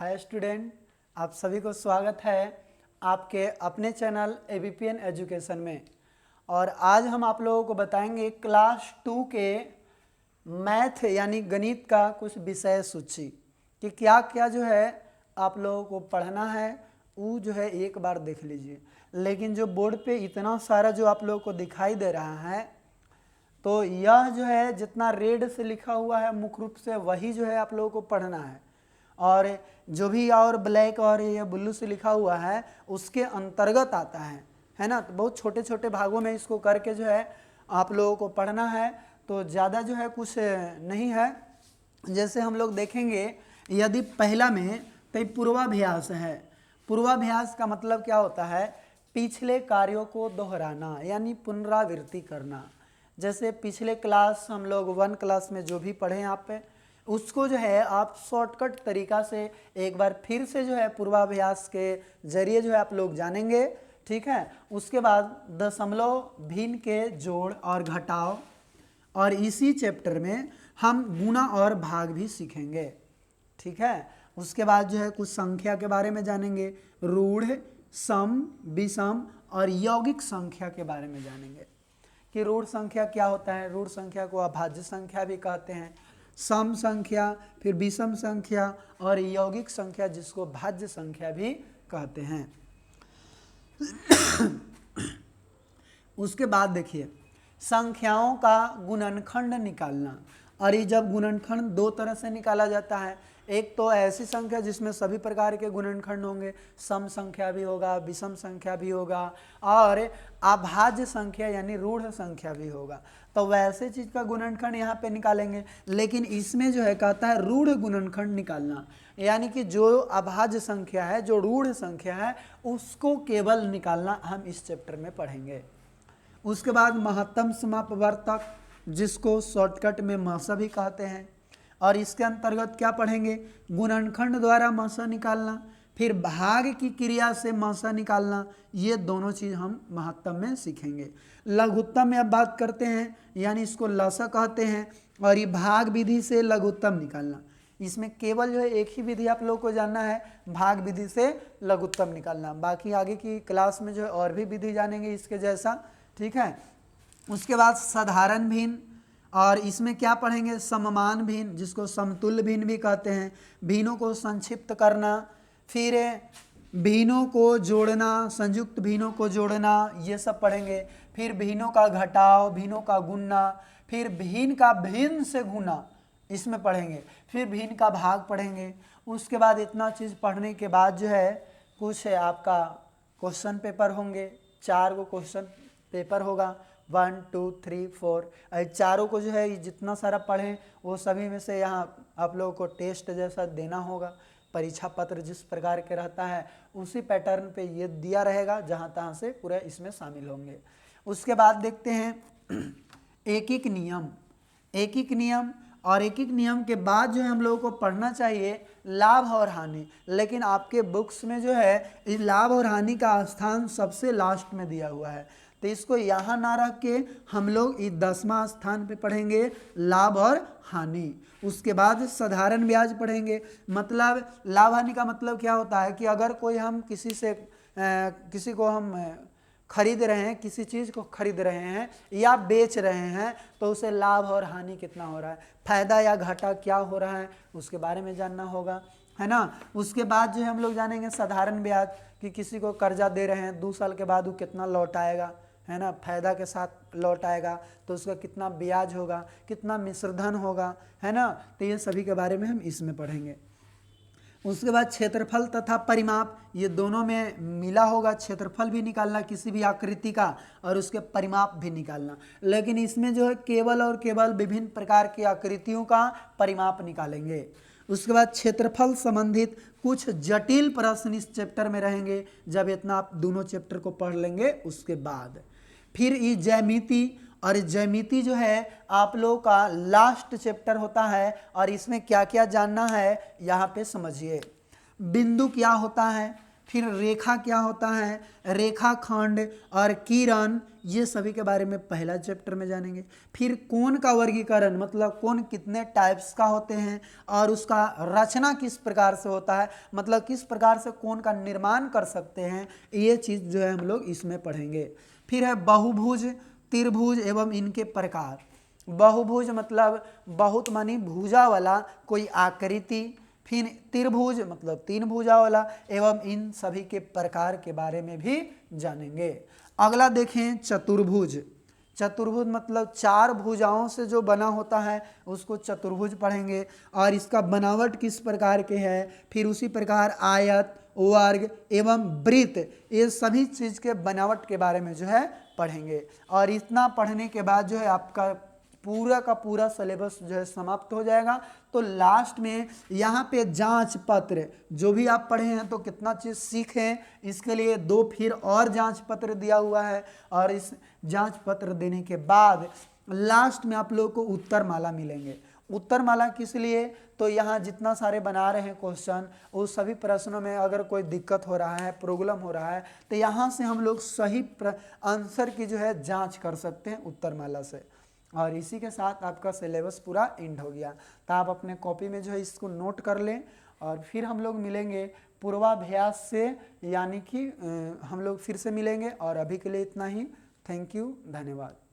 Hi student, आप सभी को स्वागत है आपके अपने चैनल ABPN एजुकेशन में। और आज हम आप लोगों को बताएंगे क्लास 2 के मैथ यानी गणित का कुछ विषय सूची कि क्या क्या जो है आप लोगों को पढ़ना है वो जो है एक बार देख लीजिए। लेकिन जो बोर्ड पे इतना सारा जो आप लोगों को दिखाई दे रहा है तो यह जो है जितना रेड से लिखा हुआ है मुख्य रूप से वही जो है आप लोगों को पढ़ना है, और जो भी और ब्लैक और ये ब्लू से लिखा हुआ है उसके अंतर्गत आता है ना। तो बहुत छोटे छोटे भागों में इसको करके जो है आप लोगों को पढ़ना है, तो ज़्यादा जो है कुछ नहीं है। जैसे हम लोग देखेंगे यदि पहला में तो पूर्वाभ्यास है। पूर्वाभ्यास का मतलब क्या होता है? पिछले कार्यों को दोहराना यानी पुनरावृत्ति करना। जैसे पिछले क्लास हम लोग 1 क्लास में जो भी पढ़े यहाँ पे उसको जो है आप शॉर्टकट तरीका से एक बार फिर से जो है पूर्वाभ्यास के जरिए जो है आप लोग जानेंगे, ठीक है। उसके बाद दशमलव भिन्न के जोड़ और घटाव, और इसी चैप्टर में हम गुणा और भाग भी सीखेंगे, ठीक है। उसके बाद जो है कुछ संख्या के बारे में जानेंगे, रूढ़, सम, विषम और यौगिक संख्या के बारे में जानेंगे कि रूढ़ संख्या क्या होता है। रूढ़ संख्या को अभाज्य संख्या भी कहते हैं, सम संख्या, फिर विषम संख्या और यौगिक संख्या जिसको भाज्य संख्या भी कहते हैं। उसके बाद देखिए संख्याओं का गुणनखंड निकालना। और ये जब गुणनखंड दो तरह से निकाला जाता है, एक तो ऐसी संख्या जिसमें सभी प्रकार के गुणनखंड होंगे, सम संख्या भी होगा, विषम संख्या भी होगा और अभाज्य संख्या यानी रूढ़ संख्या भी होगा। तो वैसे चीज का गुणनखंड यहाँ पे निकालेंगे, लेकिन इसमें जो है कहता है रूढ़ गुणनखंड निकालना, यानी कि जो अभाज्य संख्या है, जो रूढ़ संख्या है, उसको केवल निकालना हम इस चैप्टर में पढ़ेंगे। उसके बाद महत्तम समापवर्तक जिसको शॉर्टकट में महसा भी कहते हैं, और इसके अंतर्गत क्या पढ़ेंगे? गुणनखंड द्वारा महसा निकालना, फिर भाग की क्रिया से महसा निकालना। ये दोनों चीज हम महत्तम में सीखेंगे। लघुत्तम में अब बात करते हैं, यानी इसको लसा कहते हैं, और ये भाग विधि से लघुत्तम निकालना। इसमें केवल जो है एक ही विधि आप लोग को जानना है, भाग विधि से लघुत्तम निकालना। बाकी आगे की क्लास में जो है और भी विधि जानेंगे इसके जैसा, ठीक है। उसके बाद साधारण भिन्न, और इसमें क्या पढ़ेंगे? सममान भिन्न जिसको समतुल्य भिन्न भी कहते हैं, भिन्नों को संक्षिप्त करना, फिर भिन्नों को जोड़ना, संयुक्त भिन्नों को जोड़ना, ये सब पढ़ेंगे। फिर भिन्नों का घटाव, भिन्नों का गुणना, फिर भिन्न का भिन्न से गुना, इसमें पढ़ेंगे। फिर भिन्न का भाग पढ़ेंगे। उसके बाद इतना चीज़ पढ़ने के बाद जो है कुछ आपका क्वेश्चन पेपर होंगे, 4 गो क्वेश्चन पेपर होगा, 1 2 3 4। चारों को जो है जितना सारा पढ़ें वो सभी में से यहाँ आप लोगों को टेस्ट जैसा देना होगा। परीक्षा पत्र जिस प्रकार के रहता है उसी पैटर्न पे ये दिया रहेगा, जहाँ तहाँ से पूरा इसमें शामिल होंगे। उसके बाद देखते हैं एक एक नियम। एक एक नियम, और एक एक नियम के बाद जो है हम लोगों को पढ़ना चाहिए लाभ और हानि। लेकिन आपके बुक्स में जो है इस लाभ और हानि का स्थान सबसे लास्ट में दिया हुआ है, तो इसको यहाँ ना रख के हम लोग इस 10वां स्थान पे पढ़ेंगे लाभ और हानि। उसके बाद साधारण ब्याज पढ़ेंगे। मतलब लाभ हानि का मतलब क्या होता है कि अगर कोई हम किसी को हम खरीद रहे हैं, किसी चीज़ को खरीद रहे हैं या बेच रहे हैं, तो उसे लाभ और हानि कितना हो रहा है, फायदा या घाटा क्या हो रहा है, उसके बारे में जानना होगा, है ना। उसके बाद जो है हम लोग जानेंगे साधारण ब्याज कि किसी को कर्जा दे रहे हैं, 2 साल के बाद वो कितना लौट आएगा, है ना, फायदा के साथ लौट आएगा तो उसका कितना ब्याज होगा, कितना मिश्रधन होगा, है ना। तो ये सभी के बारे में हम इसमें पढ़ेंगे। उसके बाद क्षेत्रफल तथा परिमाप, ये दोनों में मिला होगा। क्षेत्रफल भी निकालना किसी भी आकृति का और उसके परिमाप भी निकालना, लेकिन इसमें जो है केवल और केवल विभिन्न प्रकार की आकृतियों का परिमाप निकालेंगे। उसके बाद क्षेत्रफल संबंधित कुछ जटिल प्रश्न इस चैप्टर में रहेंगे, जब इतना आप दोनों चैप्टर को पढ़ लेंगे उसके बाद। फिर ये ज्यामिति, और ज्यामिति जो है आप लोगों का लास्ट चैप्टर होता है, और इसमें क्या क्या जानना है यहाँ पे समझिए। बिंदु क्या होता है, फिर रेखा क्या होता है, रेखाखंड और किरण, ये सभी के बारे में पहला चैप्टर में जानेंगे। फिर कोण का वर्गीकरण, मतलब कोण कितने टाइप्स का होते हैं और उसका रचना किस प्रकार से होता है, मतलब किस प्रकार से कोण का निर्माण कर सकते हैं, ये चीज़ जो है हम लोग इसमें पढ़ेंगे। फिर है बहुभुज, त्रिभुज एवं इनके प्रकार। बहुभुज मतलब बहुत मानी भुजा वाला कोई आकृति, फिर त्रिभुज मतलब तीन भुजा वाला, एवं इन सभी के प्रकार के बारे में भी जानेंगे। अगला देखें चतुर्भुज। चतुर्भुज मतलब चार भुजाओं से जो बना होता है उसको चतुर्भुज पढ़ेंगे, और इसका बनावट किस प्रकार के है। फिर उसी प्रकार आयत, वर्ग एवं वृत्त, ये सभी चीज़ के बनावट के बारे में जो है पढ़ेंगे। और इतना पढ़ने के बाद जो है आपका पूरा का पूरा सिलेबस जो है समाप्त हो जाएगा। तो लास्ट में यहाँ पे जांच पत्र, जो भी आप पढ़े हैं तो कितना चीज़ सीखें, इसके लिए 2 फिर और जांच पत्र दिया हुआ है, और इस जांच पत्र देने के बाद लास्ट में आप लोगों को उत्तरमाला मिलेंगे। उत्तरमाला किस लिए, तो यहाँ जितना सारे बना रहे हैं क्वेश्चन, उस सभी प्रश्नों में अगर कोई दिक्कत हो रहा है, प्रॉब्लम हो रहा है, तो यहाँ से हम लोग सही आंसर की जो है जांच कर सकते हैं उत्तरमाला से। और इसी के साथ आपका सिलेबस पूरा एंड हो गया। तो आप अपने कॉपी में जो है इसको नोट कर लें, और फिर हम लोग मिलेंगे पूर्वाभ्यास से, यानी कि हम लोग फिर से मिलेंगे। और अभी के लिए इतना ही। थैंक यू, धन्यवाद।